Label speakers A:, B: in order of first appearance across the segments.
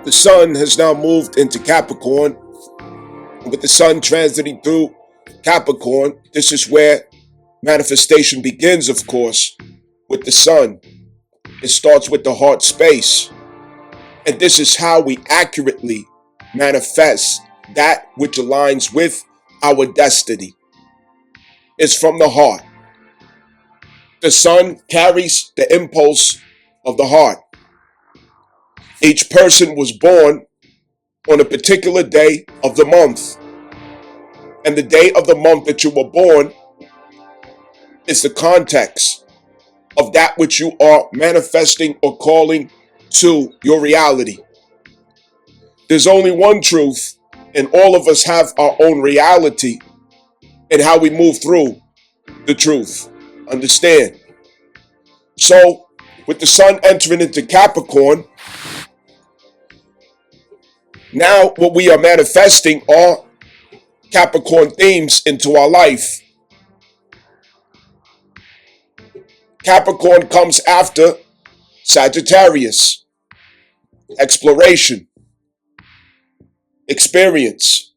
A: The sun has now moved into Capricorn. With the sun transiting through Capricorn, this is where manifestation begins, of course, with the sun. It starts with the heart space. And this is how we accurately manifest that which aligns with our destiny. It's from the heart. The sun carries the impulse of the heart. Each person was born on a particular day of the month. And the day of the month that you were born is the context of that which you are manifesting or calling to your reality. There's only one truth, and all of us have our own reality and how we move through the truth. Understand? So, with the sun entering into Capricorn, now what we are manifesting are Capricorn themes into our life. Capricorn comes after Sagittarius. Exploration, experience,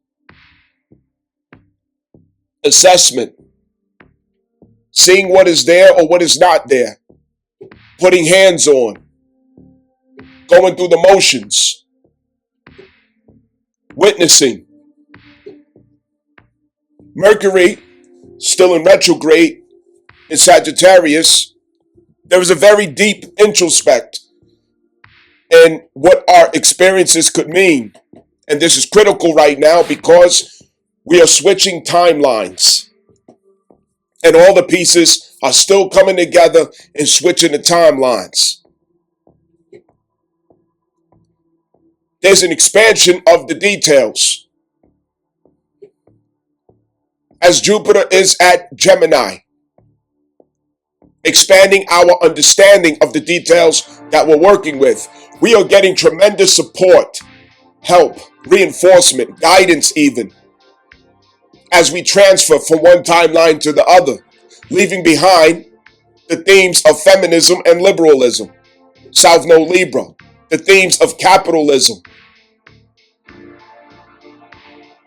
A: assessment, seeing what is there or what is not there, putting hands on, going through the motions, witnessing. Mercury, still in retrograde in Sagittarius, there is a very deep introspect in what our experiences could mean. And this is critical right now because we are switching timelines. And all the pieces are still coming together and switching the timelines. There's an expansion of the details. As Jupiter is at Gemini, expanding our understanding of the details that we're working with. We are getting tremendous support, help, reinforcement, guidance even, as we transfer from one timeline to the other, leaving behind the themes of feminism and liberalism, South Node Libra, the themes of capitalism,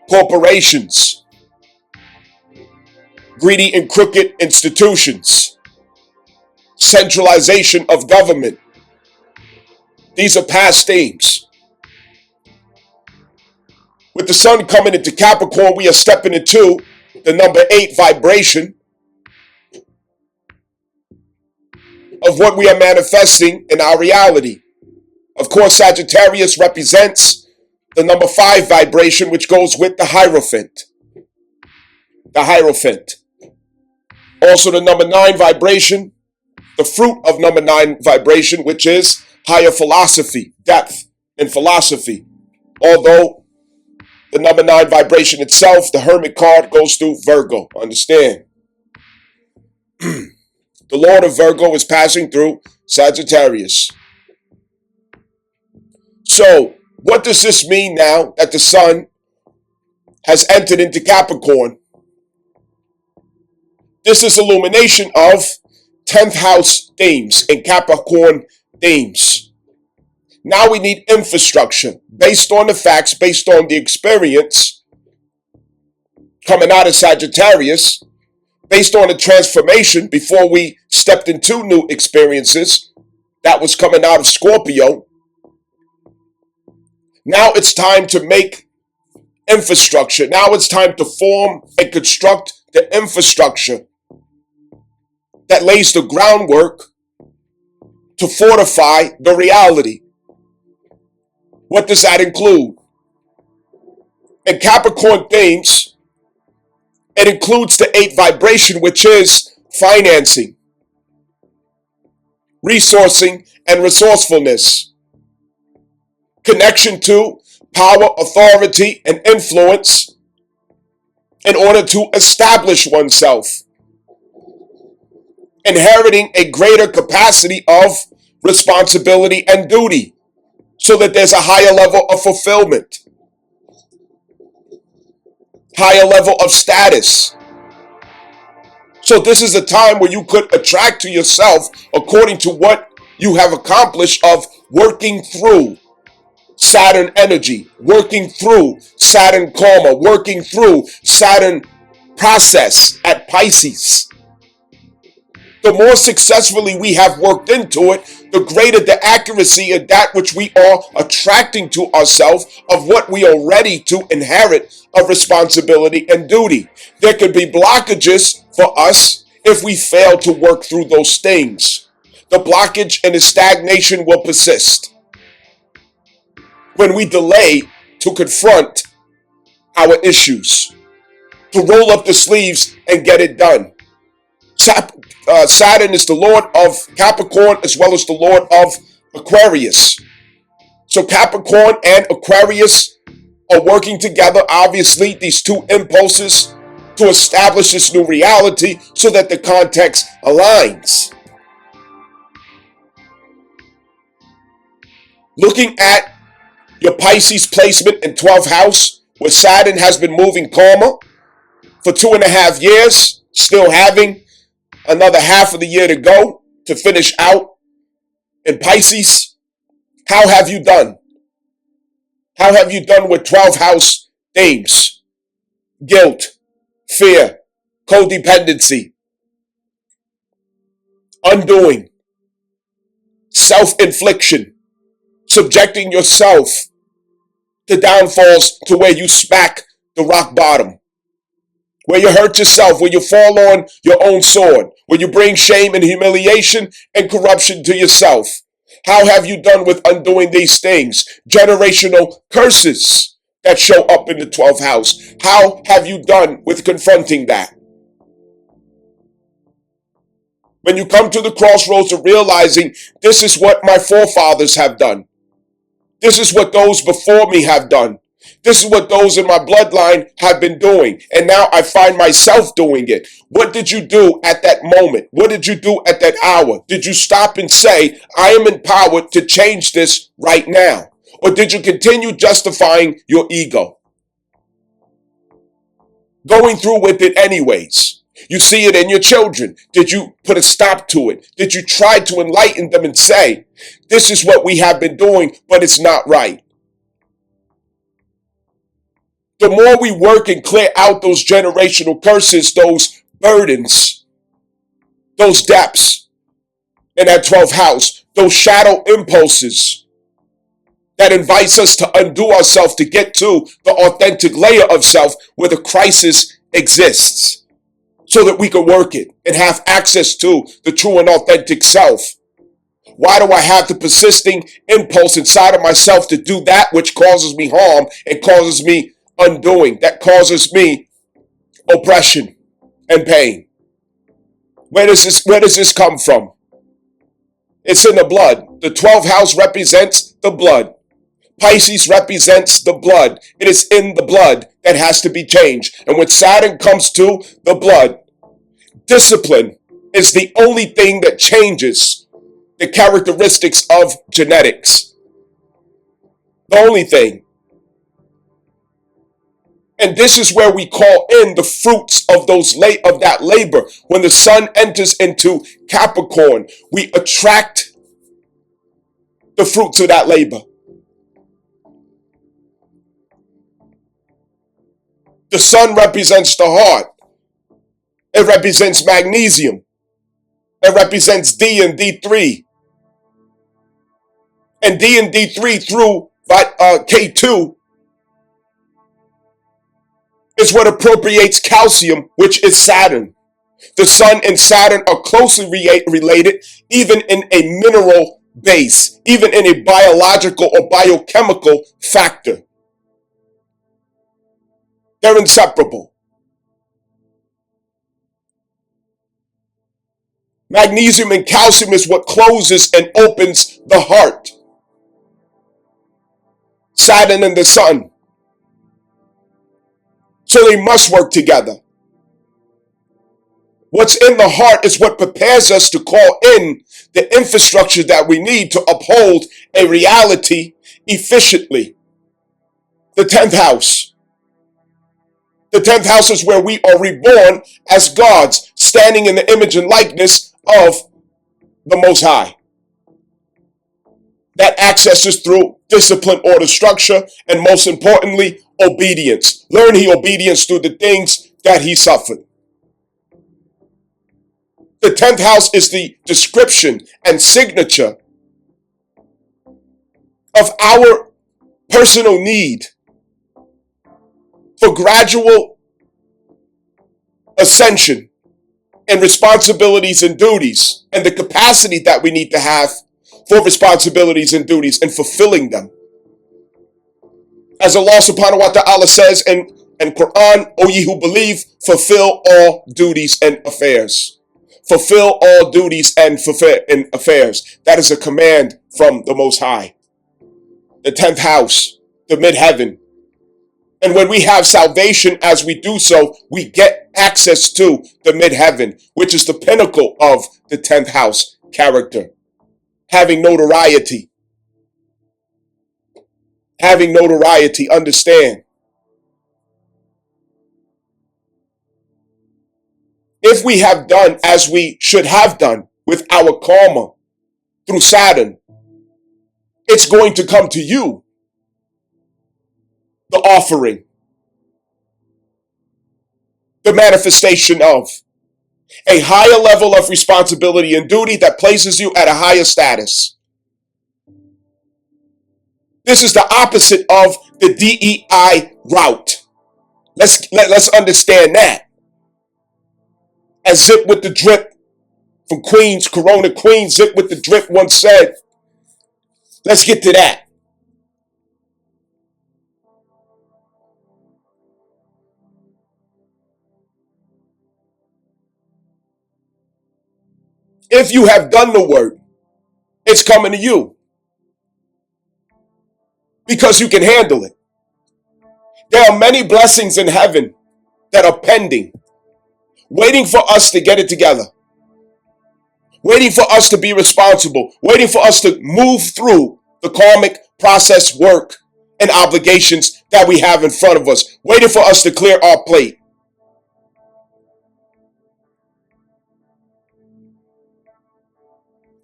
A: corporations, greedy and crooked institutions, centralization of government. These are past themes. With the sun coming into Capricorn, we are stepping into the number 8 vibration of what we are manifesting in our reality. Of course, Sagittarius represents the number 5 vibration, which goes with the Hierophant. The Hierophant. Also the number 9 vibration, the fruit of number 9 vibration, which is higher philosophy, depth in philosophy. Although the number 9 vibration itself, the Hermit card, goes through Virgo. Understand? The Lord of Virgo is passing through Sagittarius. So, what does this mean now that the sun has entered into Capricorn? This is illumination of 10th house themes and Capricorn themes. Now we need infrastructure based on the facts, based on the experience coming out of Sagittarius, based on the transformation before we stepped into new experiences that was coming out of Scorpio. Now it's time to make infrastructure. Now it's time to form and construct the infrastructure that lays the groundwork to fortify the reality. What does that include? In Capricorn themes, it includes the 8 vibration, which is financing, resourcing, and resourcefulness, connection to power, authority, and influence in order to establish oneself, inheriting a greater capacity of responsibility and duty so that there's a higher level of fulfillment, higher level of status. So this is a time where you could attract to yourself according to what you have accomplished of working through Saturn energy, working through Saturn karma, working through Saturn process at Pisces. The more successfully we have worked into it, the greater the accuracy of that which we are attracting to ourselves, of what we are ready to inherit of responsibility and duty. There could be blockages for us if we fail to work through those things. The blockage and the stagnation will persist when we delay to confront our issues, to roll up the sleeves and get it done. Saturn is the Lord of Capricorn as well as the Lord of Aquarius. So Capricorn and Aquarius are working together, obviously, these two impulses, to establish this new reality so that the context aligns. Looking at your Pisces placement in 12th house, where Saturn has been moving karma for 2.5 years, still having another half of the year to go to finish out in Pisces. How have you done? How have you done with 12th house themes? Guilt, fear, codependency, undoing, self-infliction, subjecting yourself to downfalls to where you smack the rock bottom, where you hurt yourself, where you fall on your own sword, where you bring shame and humiliation and corruption to yourself. How have you done with undoing these things? Generational curses that show up in the 12th house. How have you done with confronting that? When you come to the crossroads of realizing this is what my forefathers have done, this is what those before me have done, this is what those in my bloodline have been doing, and now I find myself doing it. What did you do at that moment? What did you do at that hour? Did you stop and say, I am empowered to change this right now? Or did you continue justifying your ego, going through with it anyways? You see it in your children. Did you put a stop to it? Did you try to enlighten them and say, this is what we have been doing, but it's not right? The more we work and clear out those generational curses, those burdens, those depths in that 12th house, those shadow impulses that invites us to undo ourselves to get to the authentic layer of self where the crisis exists, so that we can work it and have access to the true and authentic self. Why do I have the persisting impulse inside of myself to do that which causes me harm and causes me undoing, that causes me oppression and pain? Where does this come from? It's in the blood. The 12th house represents the blood. Pisces represents the blood. It is in the blood that has to be changed. And when Saturn comes to the blood, discipline is the only thing that changes the characteristics of genetics. The only thing. And this is where we call in the fruits of that labor. When the sun enters into Capricorn, we attract the fruits of that labor. The sun represents the heart. It represents magnesium. It represents D and D3. And D and D3 through K2 is what appropriates calcium, which is Saturn. The sun and Saturn are closely related, even in a mineral base, even in a biological or biochemical factor. They're inseparable. Magnesium and calcium is what closes and opens the heart. Saturn and the sun. So they must work together. What's in the heart is what prepares us to call in the infrastructure that we need to uphold a reality efficiently. The 10th house. The 10th house is where we are reborn as gods, standing in the image and likeness of the Most High. That accesses through discipline, order, structure, and most importantly, obedience. Learn he obedience through the things that he suffered. The 10th house is the description and signature of our personal need for gradual ascension and responsibilities and duties, and the capacity that we need to have for responsibilities and duties and fulfilling them. As Allah subhanahu wa ta'ala says in Quran, O ye who believe, fulfill all duties and affairs. Fulfill all duties and affairs. That is a command from the Most High. The 10th house, the mid-heaven. And when we have salvation, as we do so, we get access to the mid-heaven, which is the pinnacle of the 10th house character. Having notoriety. Having notoriety, understand. If we have done as we should have done with our karma through Saturn, it's going to come to you. The offering. The manifestation of a higher level of responsibility and duty that places you at a higher status. This is the opposite of the DEI route. Let's understand that. As Zip with the Drip from Queens, Corona Queen, Zip with the Drip once said, let's get to that. If you have done the work, it's coming to you. Because you can handle it. There are many blessings in heaven that are pending, waiting for us to get it together, waiting for us to be responsible, waiting for us to move through the karmic process work and obligations that we have in front of us, waiting for us to clear our plate.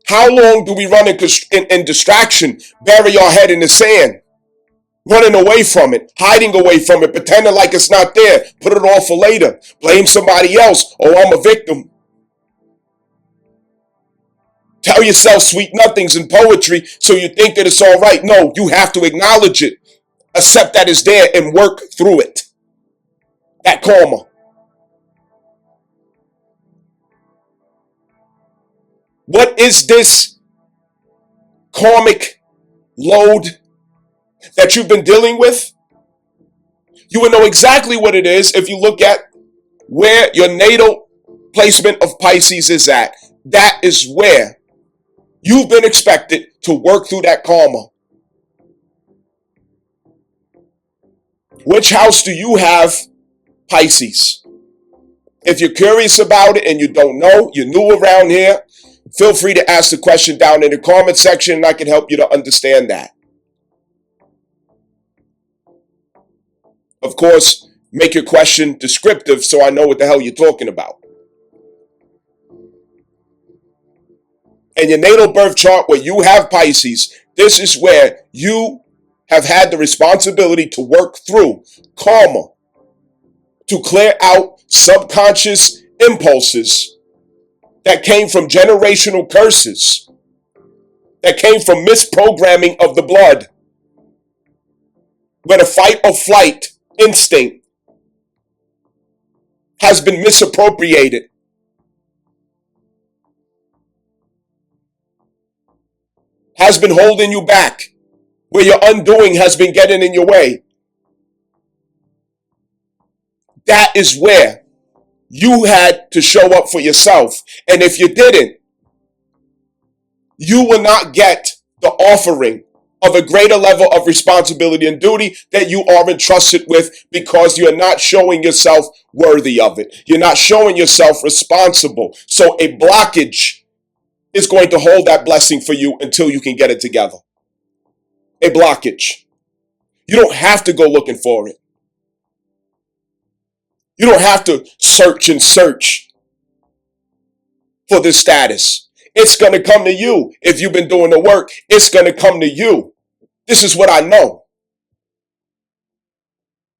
A: How long do we run in distraction, bury our head in the sand, running away from it, hiding away from it, pretending like it's not there, put it off for later, blame somebody else, oh, I'm a victim. Tell yourself sweet nothings in poetry so you think that it's all right. No, you have to acknowledge it, accept that it's there, and work through it. That karma. What is this karmic load that you've been dealing with? You will know exactly what it is if you look at where your natal placement of Pisces is at. That is where you've been expected to work through that karma. Which house do you have Pisces? If you're curious about it and you don't know, you're new around here, feel free to ask the question down in the comment section and I can help you to understand that. Of course, make your question descriptive so I know what the hell you're talking about. In your natal birth chart where you have Pisces, this is where you have had the responsibility to work through karma, to clear out subconscious impulses that came from generational curses, that came from misprogramming of the blood, where the fight or flight instinct has been misappropriated. Has been holding you back, where your undoing has been getting in your way. That is where you had to show up for yourself. And if you didn't, you will not get the offering of a greater level of responsibility and duty that you are entrusted with because you're not showing yourself worthy of it. You're not showing yourself responsible. So a blockage is going to hold that blessing for you until you can get it together. A blockage. You don't have to go looking for it. You don't have to search and search for this status. It's going to come to you. If you've been doing the work, it's going to come to you. This is what I know.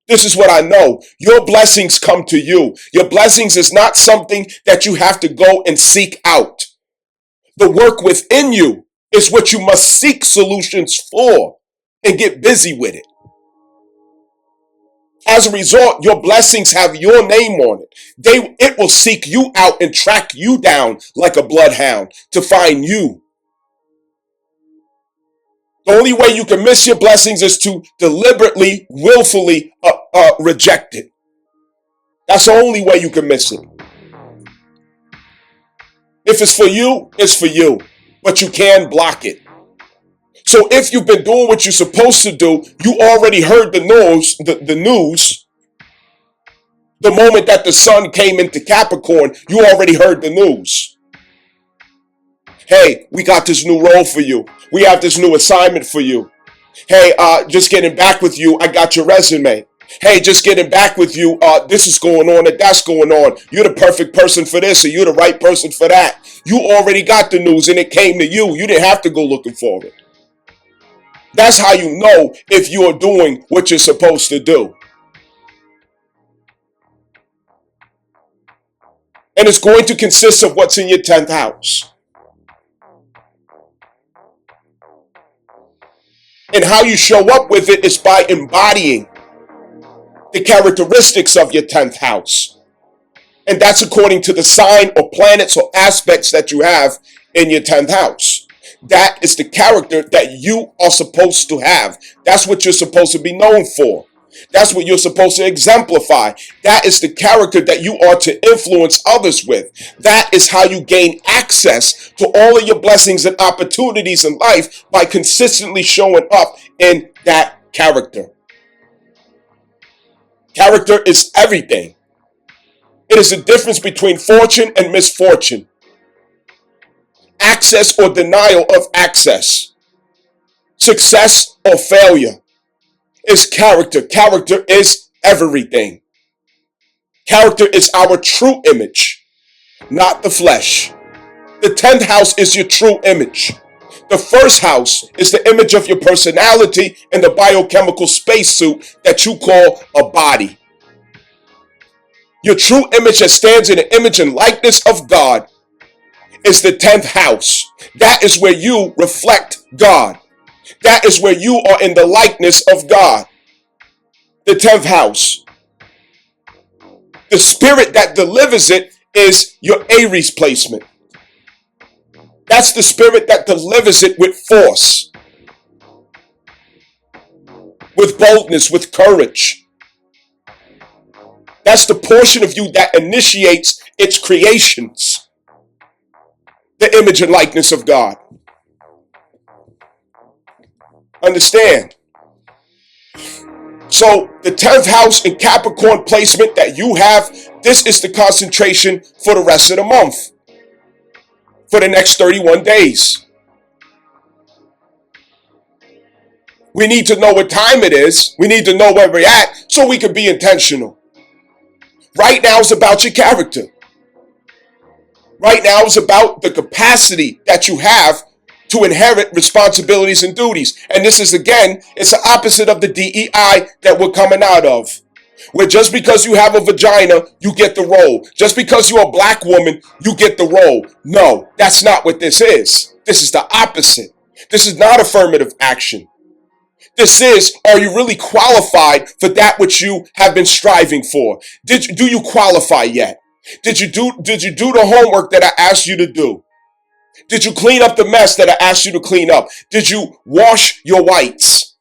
A: This is what I know. Your blessings come to you. Your blessings is not something that you have to go and seek out. The work within you is what you must seek solutions for and get busy with it. As a result, your blessings have your name on it. It will seek you out and track you down like a bloodhound to find you. The only way you can miss your blessings is to deliberately, willfully reject it. That's the only way you can miss it. If it's for you, it's for you, but you can block it. So if you've been doing what you're supposed to do, you already heard the news. The moment that the sun came into Capricorn, you already heard the news. Hey, we got this new role for you. We have this new assignment for you. Hey, just getting back with you. I got your resume. Hey, just getting back with you. This is going on and that's going on. You're the perfect person for this, or you're the right person for that. You already got the news and it came to you. You didn't have to go looking for it. That's how you know if you are doing what you're supposed to do. And it's going to consist of what's in your 10th house. And how you show up with it is by embodying the characteristics of your 10th house. And that's according to the sign or planets or aspects that you have in your 10th house. That is the character that you are supposed to have. That's what you're supposed to be known for. That's what you're supposed to exemplify. That is the character that you are to influence others with. That is how you gain access to all of your blessings and opportunities in life, by consistently showing up in that character. Character is everything. It is the difference between fortune and misfortune. Access or denial of access. Success or failure. Is character. Character is everything. Character is our true image, not the flesh. The 10th house is your true image. The first house is the image of your personality and the biochemical spacesuit that you call a body. Your true image that stands in the image and likeness of God is the 10th house. That is where you reflect God. That is where you are in the likeness of God. The 10th house. The spirit that delivers it is your Aries placement. That's the spirit that delivers it with force, with boldness, with courage. That's the portion of you that initiates its creations. The image and likeness of God. Understand? So the 10th house in Capricorn placement that you have, this is the concentration for the rest of the month. For the next 31 days. We need to know what time it is. We need to know where we're at so we can be intentional. Right now is about your character. Right now is about the capacity that you have to inherit responsibilities and duties. And this is, again, it's the opposite of the DEI that we're coming out of. Where just because you have a vagina, you get the role. Just because you're a black woman, you get the role. No, that's not what this is. This is the opposite. This is not affirmative action. This is, are you really qualified for that which you have been striving for? Do you qualify yet? Did you do the homework that I asked you to do? Did you clean up the mess that I asked you to clean up? Did you wash your whites?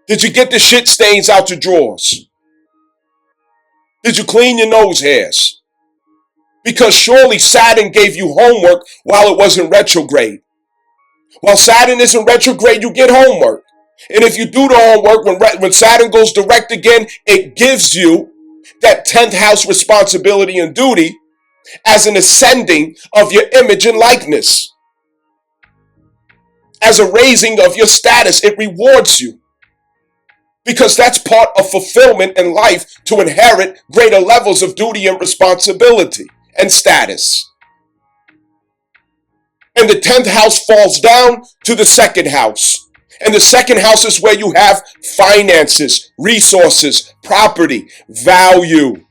A: Did you get the shit stains out your drawers? Did you clean your nose hairs? Because surely Saturn gave you homework while it was in retrograde. While Saturn is in retrograde, you get homework. And if you do the homework, when Saturn goes direct again, it gives you that 10th house responsibility and duty as an ascending of your image and likeness. As a raising of your status, it rewards you. Because that's part of fulfillment in life, to inherit greater levels of duty and responsibility and status. And the 10th house falls down to the 2nd house. And the second house is where you have finances, resources, property, value,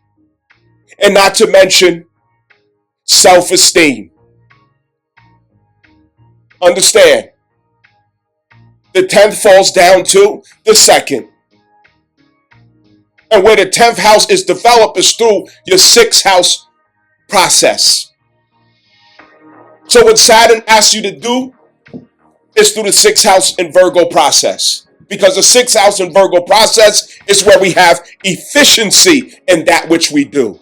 A: and not to mention self-esteem. Understand, the 10th falls down to the second. And where the 10th house is developed is through your 6th house process. So what Saturn asks you to do is through the 6th house in Virgo process. Because the 6th house in Virgo process is where we have efficiency in that which we do.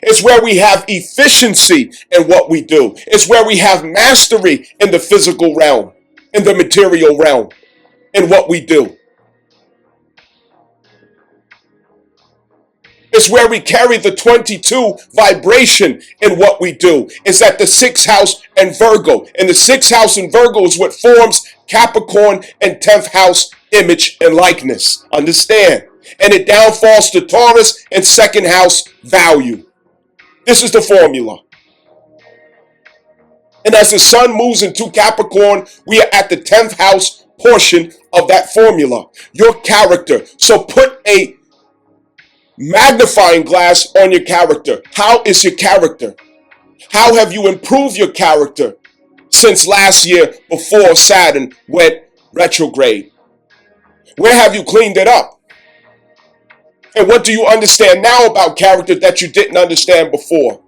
A: It's where we have efficiency in what we do. It's where we have mastery in the physical realm, in the material realm, in what we do. It's where we carry the 22 vibration in what we do. It's at the 6th house and Virgo. And the 6th house in Virgo is what forms Capricorn and 10th house image and likeness. Understand? And it downfalls to Taurus and 2nd house value. This is the formula. And as the sun moves into Capricorn, we are at the 10th house portion of that formula. Your character. So put a magnifying glass on your character. How is your character? How have you improved your character since last year before Saturn went retrograde? Where have you cleaned it up? And what do you understand now about character that you didn't understand before?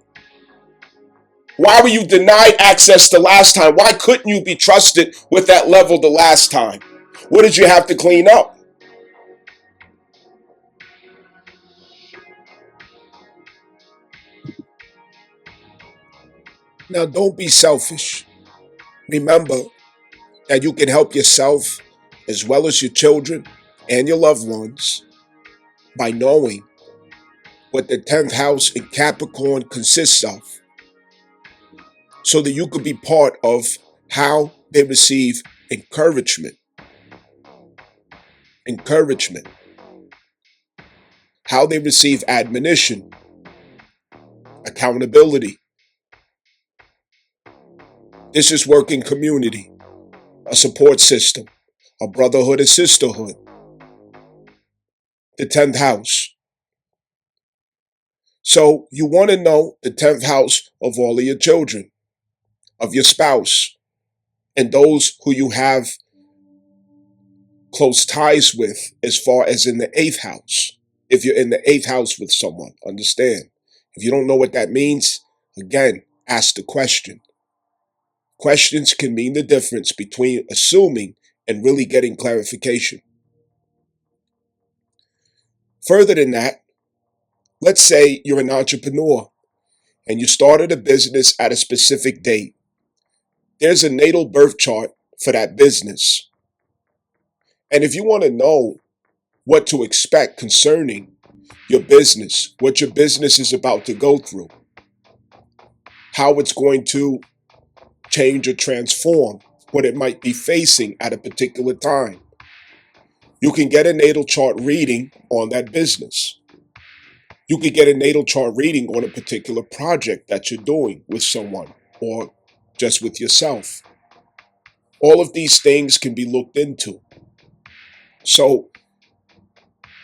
A: Why were you denied access the last time? Why couldn't you be trusted with that level the last time? What did you have to clean up? Now, don't be selfish. Remember that you can help yourself as well as your children and your loved ones by knowing what the 10th house in Capricorn consists of, so that you could be part of how they receive encouragement. Encouragement. How they receive admonition, accountability. This is working community, a support system, a brotherhood and sisterhood. The 10th house. So you want to know the 10th house of all of your children, of your spouse, and those who you have close ties with as far as in the 8th house. If you're in the 8th house with someone, understand. If you don't know what that means, again, ask the question. Questions can mean the difference between assuming and really getting clarification. Further than that, let's say you're an entrepreneur and you started a business at a specific date. There's a natal birth chart for that business. And if you want to know what to expect concerning your business, what your business is about to go through, how it's going to change or transform, what it might be facing at a particular time, you can get a natal chart reading on that business. You could get a natal chart reading on a particular project that you're doing with someone or just with yourself. All of these things can be looked into. So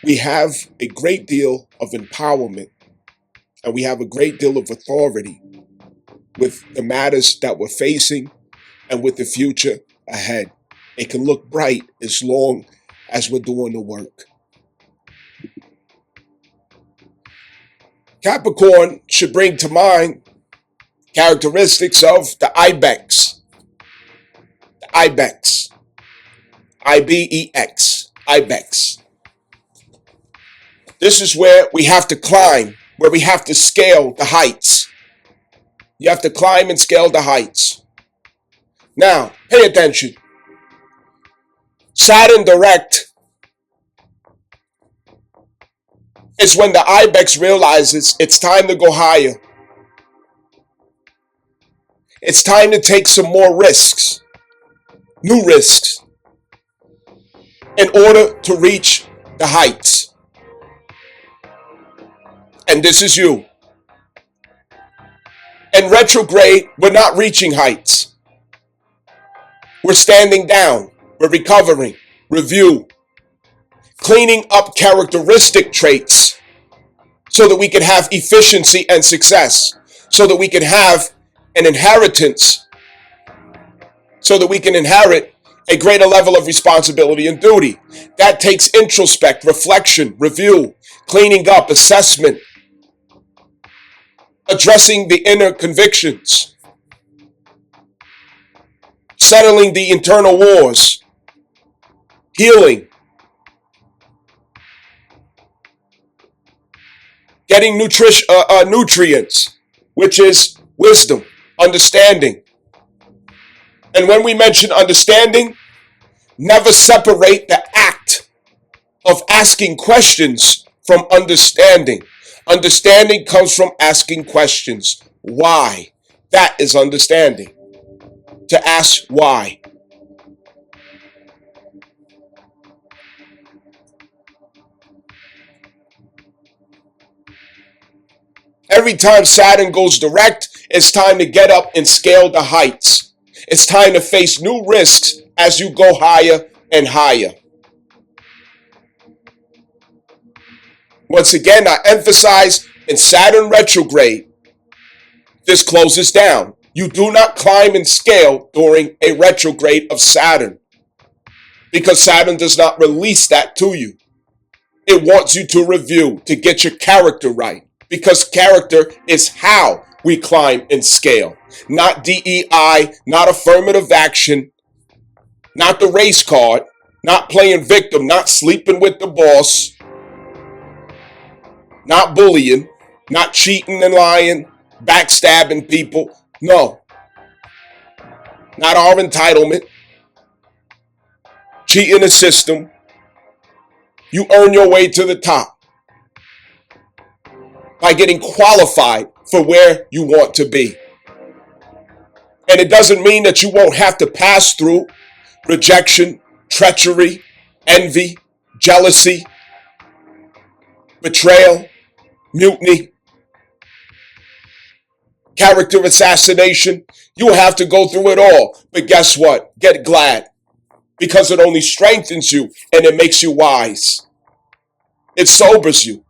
A: we have a great deal of empowerment and we have a great deal of authority with the matters that we're facing and with the future ahead. It can look bright as long as we're doing the work. Capricorn should bring to mind characteristics of the ibex. The ibex. I-B-E-X. Ibex. This is where we have to climb, where we have to scale the heights. You have to climb and scale the heights. Now, pay attention. Saturn direct is when the ibex realizes it's time to go higher. It's time to take some more risks, new risks, in order to reach the heights. And this is you. In retrograde, we're not reaching heights. We're standing down. We're recovering. Review. Cleaning up characteristic traits so that we can have efficiency and success, so that we can have an inheritance, so that we can inherit a greater level of responsibility and duty. That takes introspect, reflection, review, cleaning up, assessment, addressing the inner convictions, settling the internal wars, healing, getting nutrients, which is wisdom, understanding. And when we mention understanding, never separate the act of asking questions from understanding. Understanding comes from asking questions. Why? That is understanding. To ask why. Every time Saturn goes direct, it's time to get up and scale the heights. It's time to face new risks as you go higher and higher. Once again, I emphasize, in Saturn retrograde, this closes down. You do not climb and scale during a retrograde of Saturn, because Saturn does not release that to you. It wants you to review, to get your character right, because character is how we climb and scale. Not DEI, not affirmative action, not the race card, not playing victim, not sleeping with the boss, not bullying, not cheating and lying, backstabbing people. No. Not our entitlement. Cheating the system. You earn your way to the top by getting qualified for where you want to be. And it doesn't mean that you won't have to pass through rejection, treachery, envy, jealousy, betrayal, mutiny, character assassination. You will have to go through it all. But guess what? Get glad, because it only strengthens you and it makes you wise. It sobers you.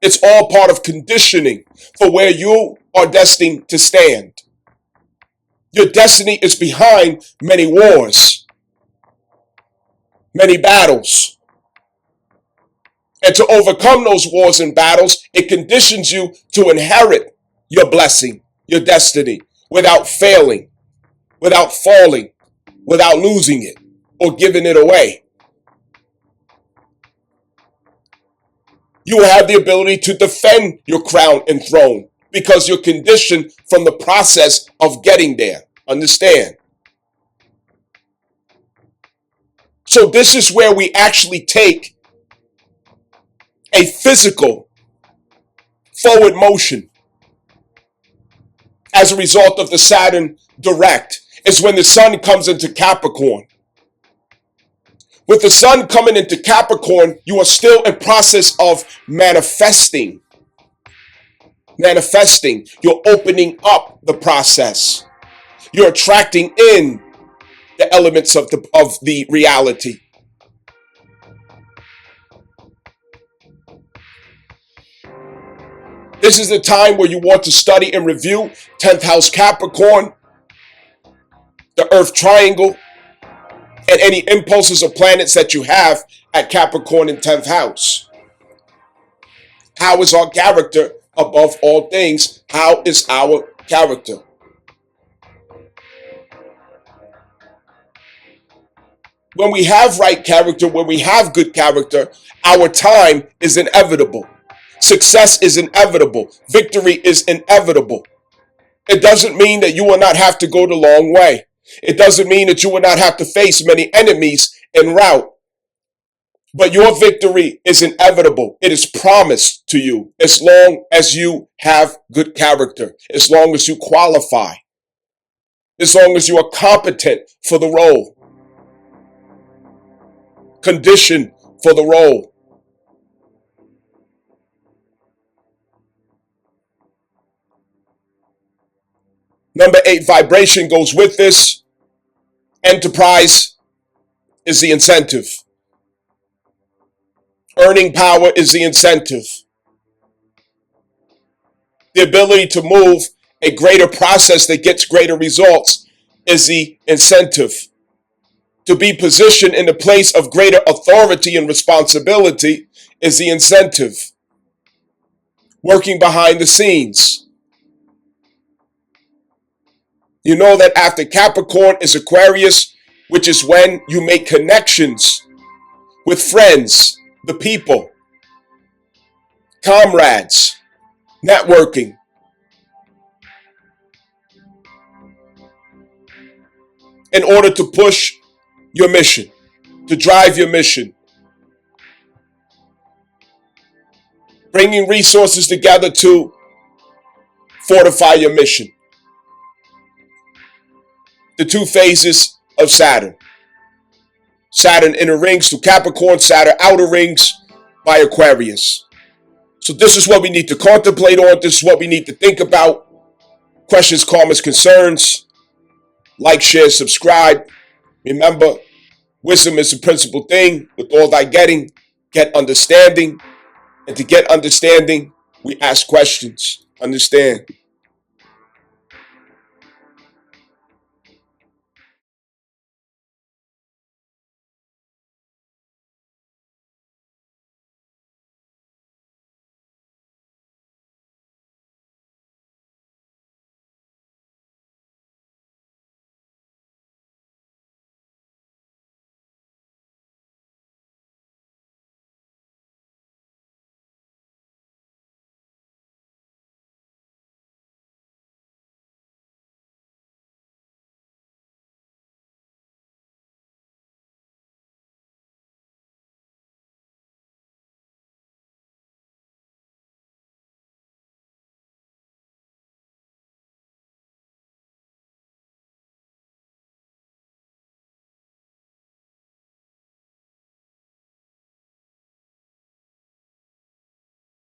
A: It's all part of conditioning for where you are destined to stand. Your destiny is behind many wars, many battles. And to overcome those wars and battles, it conditions you to inherit your blessing, your destiny, without failing, without falling, without losing it or giving it away. You will have the ability to defend your crown and throne because you're conditioned from the process of getting there. Understand? So this is where we actually take a physical forward motion as a result of the Saturn direct. It's when the sun comes into Capricorn. With the sun coming into Capricorn, you are still in process of manifesting. You're opening up the process. You're attracting in the elements of the reality. This is the time where you want to study and review 10th house Capricorn, the Earth triangle, and any impulses of planets that you have at Capricorn in 10th house. How is our character above all things? How is our character? When we have right character, when we have good character, our time is inevitable. Success is inevitable. Victory is inevitable. It doesn't mean that you will not have to go the long way. It doesn't mean that you will not have to face many enemies en route. But your victory is inevitable. It is promised to you as long as you have good character, as long as you qualify, as long as you are competent for the role, conditioned for the role. Number 8 vibration goes with this. Enterprise, is the incentive. Earning power is the incentive. The ability to move a greater process that gets greater results is the incentive. To be positioned in a place of greater authority and responsibility is the incentive. Working behind the scenes. You know that after Capricorn is Aquarius, which is when you make connections with friends, the people, comrades, networking. In order to push your mission, to drive your mission. Bringing resources together to fortify your mission. The two phases of Saturn. Saturn inner rings through Capricorn, Saturn outer rings by Aquarius. So this is what we need to contemplate on. This is what we need to think about. Questions, comments, concerns. Like, share, subscribe. Remember, wisdom is the principal thing. With all thy getting, get understanding. And to get understanding, we ask questions. Understand.